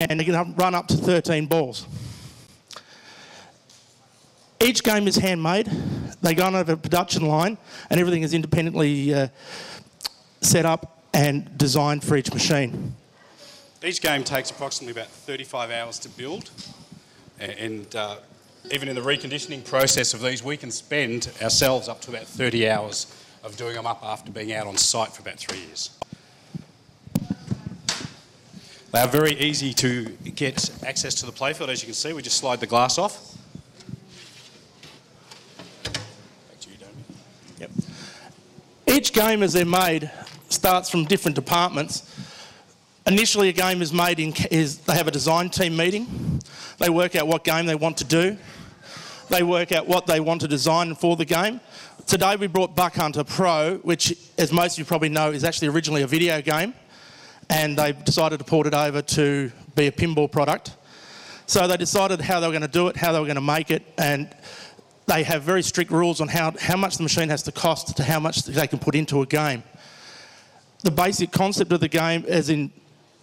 and you can run up to 13 balls. Each game is handmade. They go on over a production line, and everything is independently set up and designed for each machine. Each game takes approximately about 35 hours to build, and even in the reconditioning process of these, we can spend ourselves up to about 30 hours of doing them up after being out on site for about 3 years. They are very easy to get access to the playfield. As you can see, we just slide the glass off. Yep. Each game, as they're made, starts from different departments. Initially, a game is made they have a design team meeting. They work out what game they want to do. They work out what they want to design for the game. Today we brought Buck Hunter Pro, which, as most of you probably know, is actually originally a video game, and they decided to port it over to be a pinball product. So they decided how they were going to do it, how they were going to make it, and they have very strict rules on how much the machine has to cost to how much they can put into a game. The basic concept of the game, as in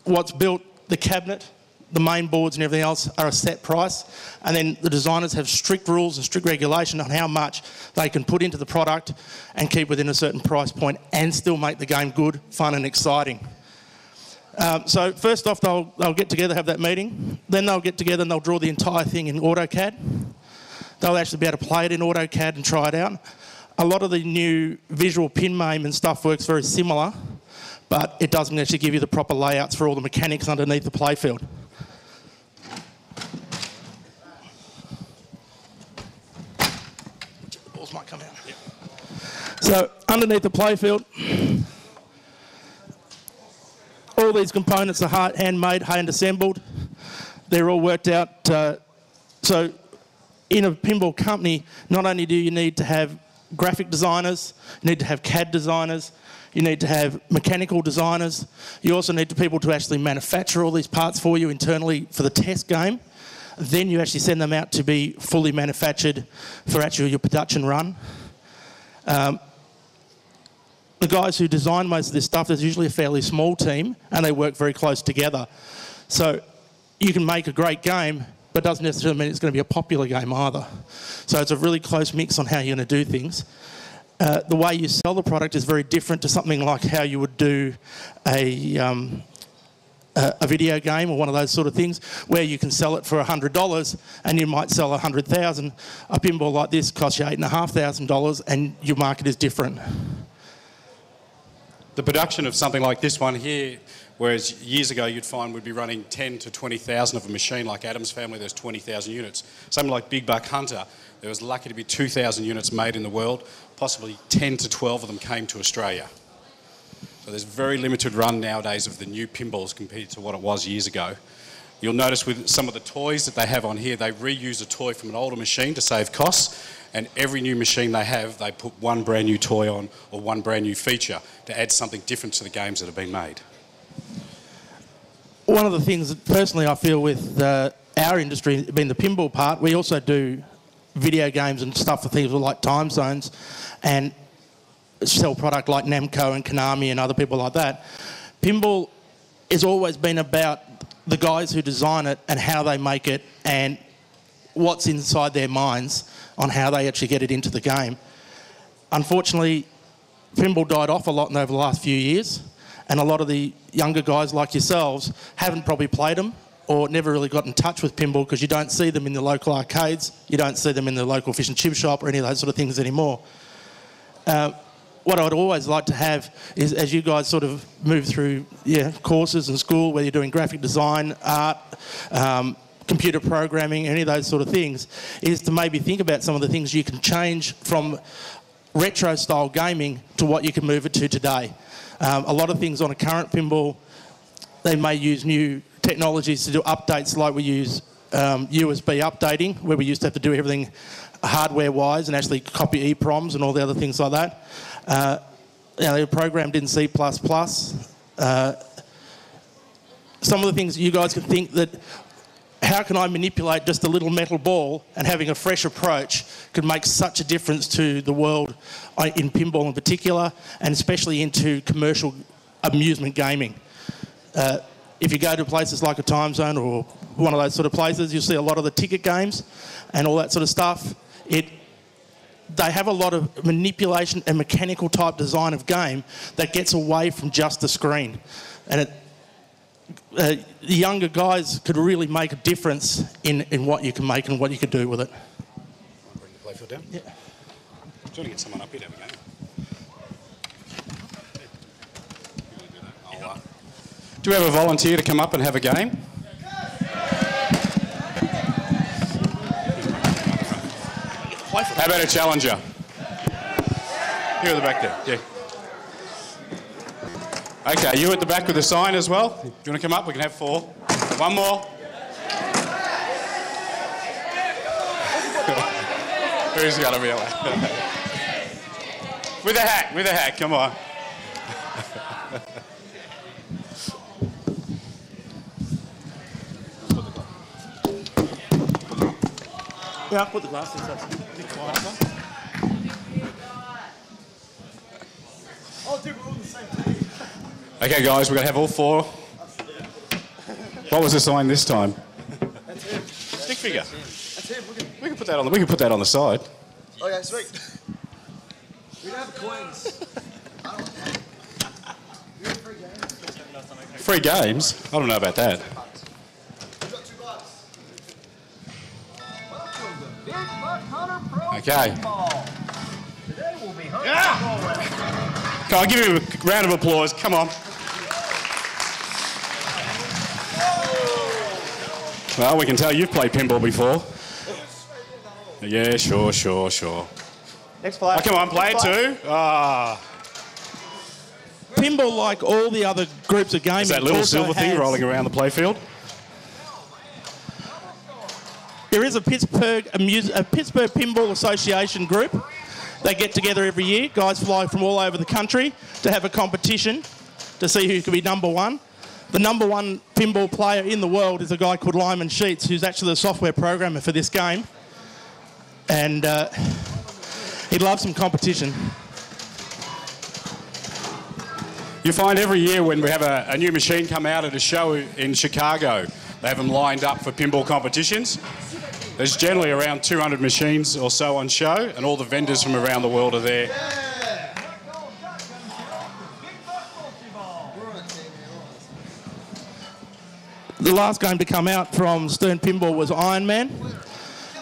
what's built, the cabinet, the main boards and everything else are a set price, and then the designers have strict rules and strict regulation on how much they can put into the product and keep within a certain price point and still make the game good, fun and exciting. So first off, they'll get together, have that meeting, then they'll get together and they'll draw the entire thing in AutoCAD. They'll actually be able to play it in AutoCAD and try it out. A lot of the new visual pin MAME and stuff works very similar, but it doesn't actually give you the proper layouts for all the mechanics underneath the playfield. The balls might come out. Yep. So underneath the playfield, all these components are handmade, hand assembled. They're all worked out. So in a pinball company, not only do you need to have graphic designers, you need to have CAD designers, you need to have mechanical designers, you also need people to actually manufacture all these parts for you internally for the test game. Then you actually send them out to be fully manufactured for actually your production run. The guys who design most of this stuff, there's usually a fairly small team and they work very close together. So you can make a great game, but doesn't necessarily mean it's going to be a popular game either. So it's a really close mix on how you're going to do things. The way you sell the product is very different to something like how you would do a video game or one of those sort of things where you can sell it for $100 and you might sell 100,000. A pinball like this costs you $8,500 and your market is different. The production of something like this one here, whereas years ago you'd find would be running 10 to 20,000 of a machine, like Adam's family, there's 20,000 units. Something like Big Buck Hunter, there was lucky to be 2,000 units made in the world, possibly 10 to 12 of them came to Australia. So there's very limited run nowadays of the new pinballs compared to what it was years ago. You'll notice with some of the toys that they have on here, they reuse a toy from an older machine to save costs, and every new machine they have, they put one brand new toy on or one brand new feature to add something different to the games that have been made. One of the things that personally I feel with our industry, being the pinball part, we also do video games and stuff for things like time zones and sell product like Namco and Konami and other people like that. Pinball has always been about the guys who design it and how they make it and what's inside their minds on how they actually get it into the game. Unfortunately, pinball died off a lot over the last few years, and a lot of the younger guys like yourselves haven't probably played them or never really got in touch with pinball because you don't see them in the local arcades, you don't see them in the local fish and chip shop or any of those sort of things anymore. What I'd always like to have is, as you guys sort of move through courses in school, whether you're doing graphic design, art, computer programming, any of those sort of things, is to maybe think about some of the things you can change from retro style gaming to what you can move it to today. A lot of things on a current pinball, they may use new technologies to do updates, like we use USB updating, where we used to have to do everything hardware-wise and actually copy EEPROMs and all the other things like that. They're programmed in C++. Some of the things you guys can think that, how can I manipulate just a little metal ball, and having a fresh approach could make such a difference to the world in pinball in particular, and especially into commercial amusement gaming. if you go to places like a Time Zone or one of those sort of places, you'll see a lot of the ticket games and all that sort of stuff. They have a lot of manipulation and mechanical type design of game that gets away from just the screen. And the younger guys could really make a difference in what you can make and what you can do with it. Bring the playfield down? Yeah. I'm trying to get someone up here to have a game. Do we have a volunteer to come up and have a game? How about a challenger? Here at the back there, yeah. Okay, you at the back with the sign as well? Do you want to come up? We can have 4. One more. Who's going to be allowed? With a hat, come on. Yeah, I'll put the glasses up. Oh, dude, we're all the same team. Okay, guys, we're going to have all 4. What was the sign this time? That's him. Stick figure. That's him. Look at him. We can put that on the side. Okay, sweet. We don't have coins. Free games? I don't know about that. We've got $2. Welcome to Big Buck Hunter Pro Okay. Pinball. Today we'll be hunting Come on, give him a round of applause. Come on. Well, we can tell you've played pinball before. Yeah, sure. Next flag. Oh, come on, play it too. Ah, Pinball, like all the other groups of gaming, is that little also silver thing has- rolling around the playfield? There is a Pittsburgh Pinball Association group. They get together every year. Guys fly from all over the country to have a competition to see who can be number 1. The number 1 pinball player in the world is a guy called Lyman Sheets, who's actually the software programmer for this game. And he loves some competition. You find every year when we have a new machine come out at a show in Chicago, they have them lined up for pinball competitions. There's generally around 200 machines or so on show, and all the vendors from around the world are there. The last game to come out from Stern Pinball was Iron Man,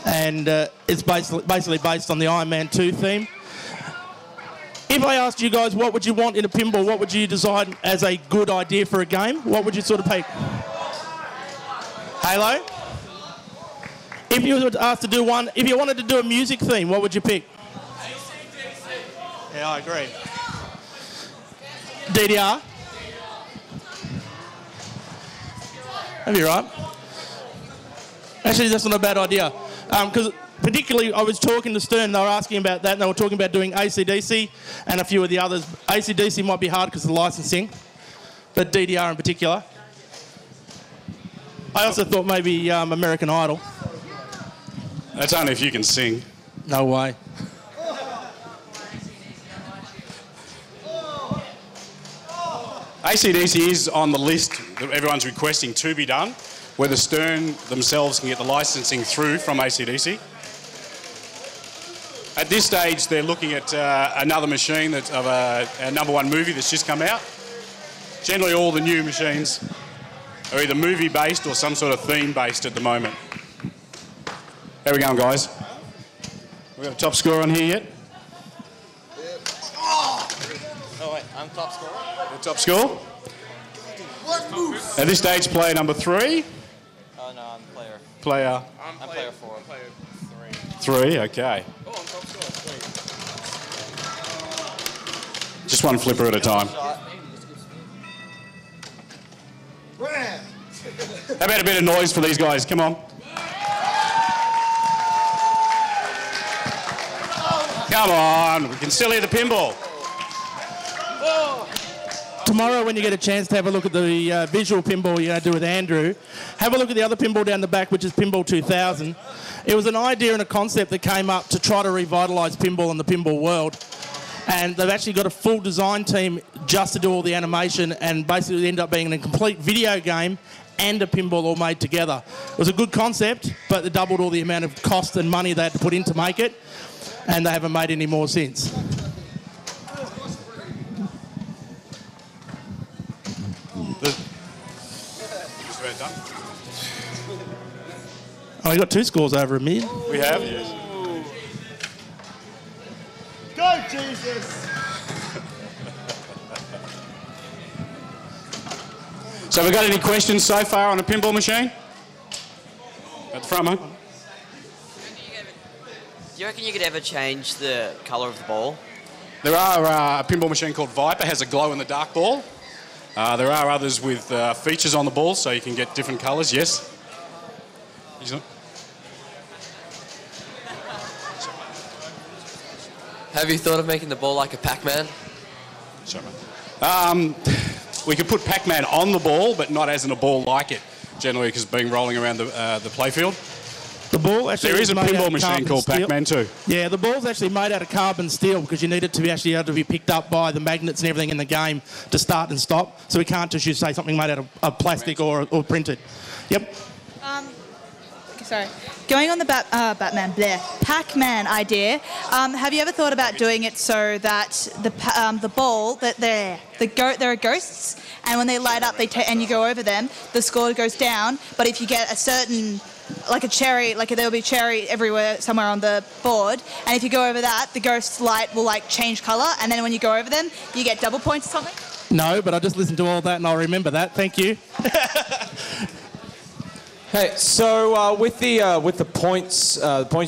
and it's basically based on the Iron Man 2 theme. If I asked you guys what would you want in a pinball, what would you decide as a good idea for a game? What would you sort of pick? Halo? If you were asked to do one, if you wanted to do a music theme, what would you pick? Yeah, I agree. DDR? That'd be right. Actually, that's not a bad idea. Because particularly, I was talking to Stern, they were asking about that, and they were talking about doing AC/DC and a few of the others. AC/DC might be hard because of the licensing, but DDR in particular. I also thought maybe American Idol. That's only if you can sing. No way. AC/DC is on the list that everyone's requesting to be done, whether Stern themselves can get the licensing through from AC/DC. At this stage, they're looking at another machine that's of a #1 movie that's just come out. Generally, all the new machines are either movie-based or some sort of theme-based at the moment. How we going, guys? We got a top scorer on here yet? Oh wait, I'm top scorer. The top score? At this stage, player number 3. Oh no, I'm player. Player I'm player 4. I'm player 3, okay. Oh, I'm top scorer. Sweet. Just one flipper at a time. Shot. How about a bit of noise for these guys? Come on. Come on, we can still hear the pinball. Tomorrow, when you get a chance to have a look at the visual pinball you're going to do with Andrew, have a look at the other pinball down the back, which is Pinball 2000. It was an idea and a concept that came up to try to revitalise pinball in the pinball world. And they've actually got a full design team just to do all the animation, and basically end up being a complete video game and a pinball all made together. It was a good concept, but they doubled all the amount of cost and money they had to put in to make it, and they haven't made any more since. Oh, we got 2 scores over $1 million. We have, yes. Go, Jesus! So have we got any questions so far on a pinball machine? At the front, mate. Do you reckon you could ever change the colour of the ball? There are a pinball machine called Viper, has a glow-in-the-dark ball. There are others with features on the ball, so you can get different colours, yes. Have you thought of making the ball like a Pac-Man? Sorry, mate. We could put Pac-Man on the ball, but not as in a ball like it, generally, because being rolling around the playfield. The ball actually there is a made out pinball of machine carbon called steel. Pac-Man too. Yeah, the ball's actually made out of carbon steel because you need it to be actually able to be picked up by the magnets and everything in the game to start and stop. So we can't just use, say, something made out of plastic or printed. Yep. Sorry. Going on the Pac-Man idea, have you ever thought about doing it so that the ball, that there are ghosts, and when they light up, and you go over them, the score goes down. But if you get a certain, like a cherry, like there'll be cherry everywhere somewhere on the board, and if you go over that, the ghost light will like change colour, and then when you go over them, you get double points or something. No, but I just listened to all that and I'll remember that. Thank you. Hey, so with the points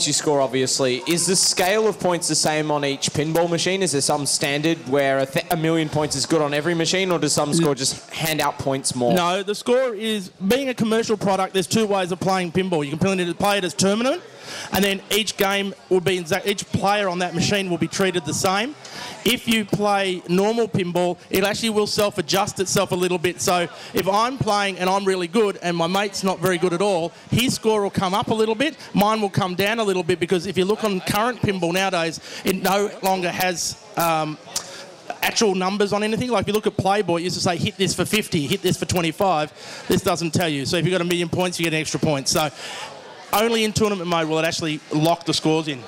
you score, obviously, is the scale of points the same on each pinball machine? Is there some standard where a million points is good on every machine, or does some score just hand out points more? No, the score is, being a commercial product, there's 2 ways of playing pinball. You can play it as tournament, and then each game will be each player on that machine will be treated the same. If you play normal pinball, it actually will self-adjust itself a little bit. So if I'm playing and I'm really good and my mate's not very good at all, his score will come up a little bit, mine will come down a little bit, because if you look on current pinball nowadays, it no longer has actual numbers on anything. Like if you look at Playboy, it used to say hit this for 50, hit this for 25. This doesn't tell you. So if you've got a million points, you get an extra point. So only in tournament mode will it actually lock the scores in.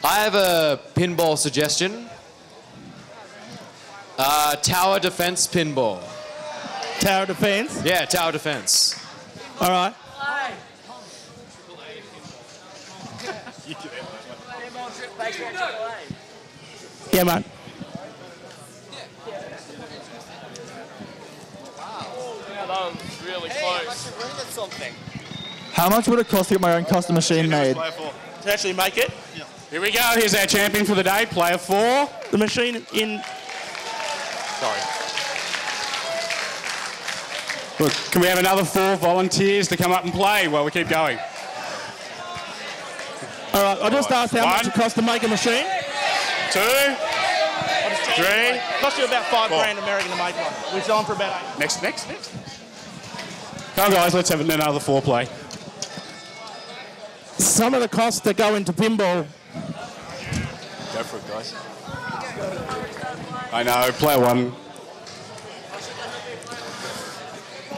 I have a pinball suggestion. Tower defense pinball. Tower defense? Yeah, tower defense. All right. Yeah, man. Really close. How much would it cost to get my own custom machine made? To actually make it? Yeah. Here we go. Here's our champion for the day, player 4. The machine in... Sorry. Look, can we have another 4 volunteers to come up and play while we keep going? All right, I just asked how much 1, it costs to make a machine. 2, 3. It costs you about 5 4. grand American to make one. We're selling for about 8. Next. Come on, guys, let's have another 4 play. Some of the costs that go into pinball... Go for it, guys. I know, player 1.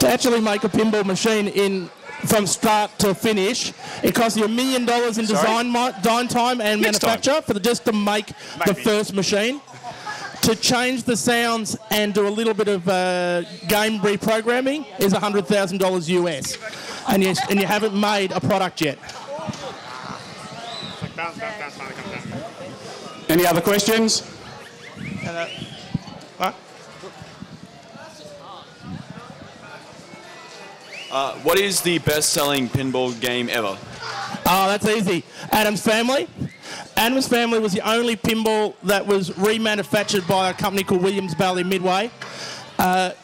To actually make a pinball machine from start to finish, it costs you $1 million in design time and manufacture just to make the first machine. To change the sounds and do a little bit of game reprogramming is $100,000 US, and you haven't made a product yet. Any other questions? What is the best-selling pinball game ever? Oh, that's easy. Adam's Family. Adam's Family was the only pinball that was remanufactured by a company called Williams Bally Midway.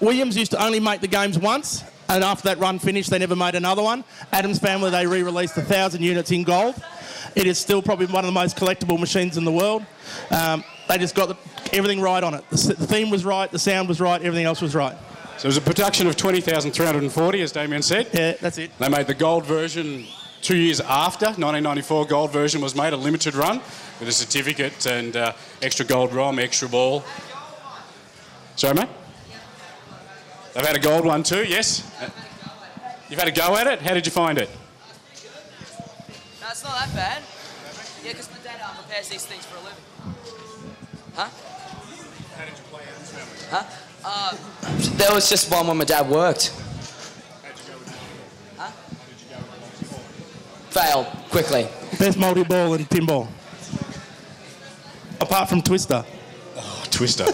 Williams used to only make the games once, and after that run finished, they never made another one. Adam's Family, they re-released 1,000 units in gold. It is still probably one of the most collectible machines in the world. They just got everything right on it. The theme was right, the sound was right, everything else was right. So it was a production of 20,340, as Damien said. Yeah, that's it. They made the gold version 2 years after 1994, gold version was made, a limited run with a certificate and extra gold ROM, extra ball. Sorry, mate? They've had a gold one too, yes? You've had a go at it? How did you find it? No, it's not that bad. Yeah, because my dad prepares these things for a living. Huh? How did you play Adam's Family? Huh? There was just one when my dad worked. How'd you go with multi-ball? Huh? How did you go with multi-ball? Failed quickly. Best multi-ball in pinball. Apart from Twister. Oh, Twister.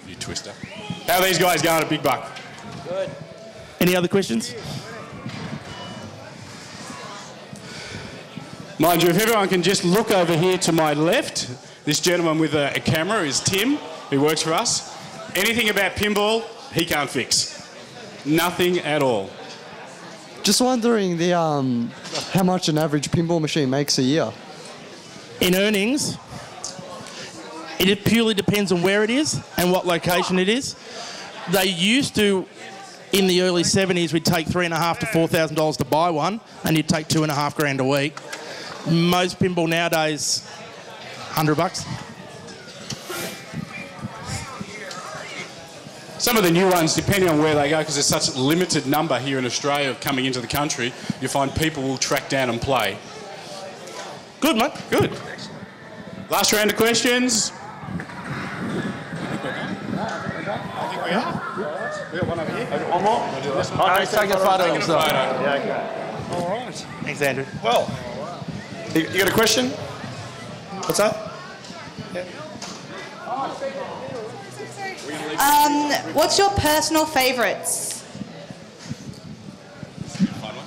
You Twister. How are these guys going at Big Buck? Good. Any other questions? Mind you, if everyone can just look over here to my left, this gentleman with a camera is Tim, who works for us. Anything about pinball, he can't fix. Nothing at all. Just wondering how much an average pinball machine makes a year. In earnings, it purely depends on where it is and what location it is. They used to, in the early 70s, we'd take $3,500 to $4,000 to buy one, and you'd take $2,500 a week. Most pinball nowadays, $100. Some of the new ones, depending on where they go, because there's such a limited number here in Australia coming into the country, you find people will track down and play. Good, mate. Good. Last round of questions. I think we are. We got one over here. One more? Oh, he's taking a photo of himself. Yeah, okay. All right. Thanks, Andrew. Well, you got a question? What's that? What's your personal favourites?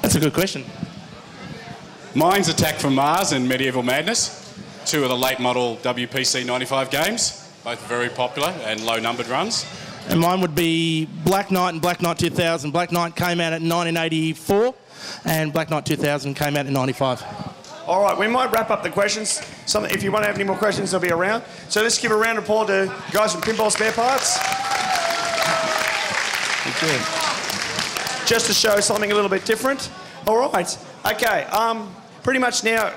That's a good question. Mine's Attack from Mars and Medieval Madness, two of the late model WPC 95 games, both very popular and low numbered runs. And mine would be Black Knight and Black Knight 2000. Black Knight came out in 1984 and Black Knight 2000 came out in 95. All right, we might wrap up the questions. If you want to have any more questions, they'll be around. So let's give a round of applause to guys from Pinball Spare Parts. Just to show something a little bit different. All right, okay, pretty much now